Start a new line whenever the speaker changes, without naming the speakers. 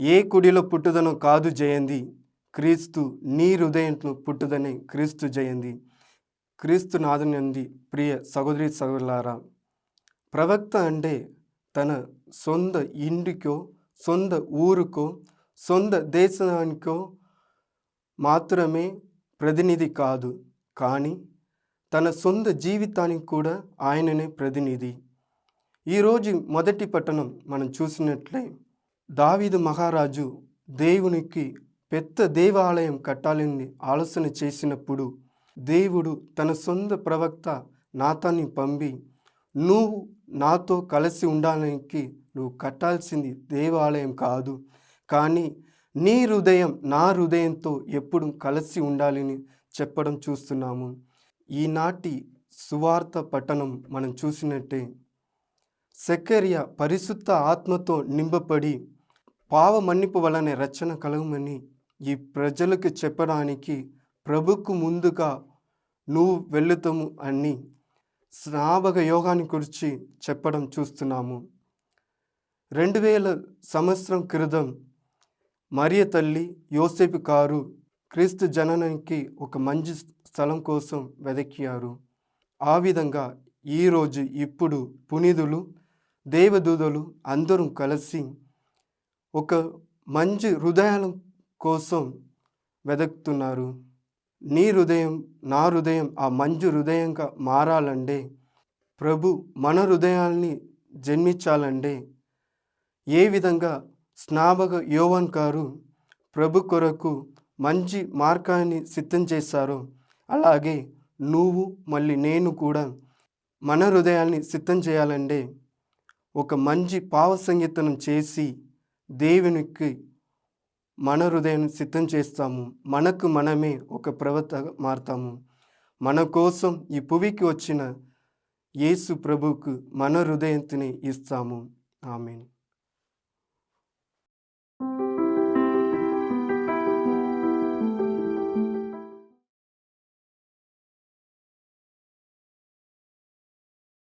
ఏ కుడిలో పుట్టుదనో కాదు జయంది, క్రీస్తు నీ హృదయంను పుట్టుదనే క్రీస్తు జయంది. క్రీస్తు నాథునందు ప్రియ సహోదరి సహోదరులారా, ప్రవక్త అంటే తన సొంత ఇంటికో, సొంత ఊరుకో, సొంత దేశానికో మాత్రమే ప్రతినిధి కాదు, కానీ తన సొంత జీవితానికి కూడా ఆయననే ప్రతినిధి. ఈరోజు మొదటి పట్టణం మనం చూసినట్లే, దావీదు మహారాజు దేవునికి పెద్ద దేవాలయం కట్టాలని ఆలోచన చేసినప్పుడు దేవుడు తన సొంత ప్రవక్త నాతాన్ని పంపి, నువ్వు నాతో కలిసి ఉండడానికి నువ్వు కట్టాల్సింది దేవాలయం కాదు, కానీ నీ హృదయం నా హృదయంతో ఎప్పుడు కలిసి ఉండాలని చెప్పడం చూస్తున్నాము. ఈనాటి సువార్త పట్టణం మనం చూసినట్టే, సెకర్య పరిశుద్ధ ఆత్మతో నింపబడి పావ మన్నిపు వలన రక్షణ కలుగుమని ఈ ప్రజలకు చెప్పడానికి ప్రభుకు ముందుగా నువ్వు వెళుతాము అని స్నాపక యోగాన్ని గురించి చెప్పడం చూస్తున్నాము. 2000 సంవత్సరం క్రితం మరియ తల్లి యోసేపు గారు క్రీస్తు జననానికి ఒక మంచి స్థలం కోసం వెతికారు. ఆ విధంగా ఈరోజు ఇప్పుడు పునీతులు, దేవదూతలు అందరూ కలిసి ఒక మంచి హృదయాల కోసం వెతుకుతున్నారు. నీ హృదయం నా హృదయం ఆ మంచి హృదయంగా మారాలంటే, ప్రభు మన హృదయాల్ని జన్మించాలంటే, ఏ విధంగా స్నాపక యోవాన్ గారు ప్రభు కొరకు మంచి మార్గాన్ని సిద్ధం చేశారో, అలాగే నువ్వు మళ్ళీ నేను కూడా మన హృదయాల్ని సిద్ధం చేయాలంటే ఒక మంచి పావ సంగీతం చేసి దేవునికి మన హృదయాన్ని సిద్ధం చేస్తాము. మనకు మనమే ఒక ప్రవక్తగా మారుతాము. మన కోసం ఈ భూమికి వచ్చిన యేసు ప్రభువుకు మన హృదయాన్ని ఇస్తాము. ఆమేన్.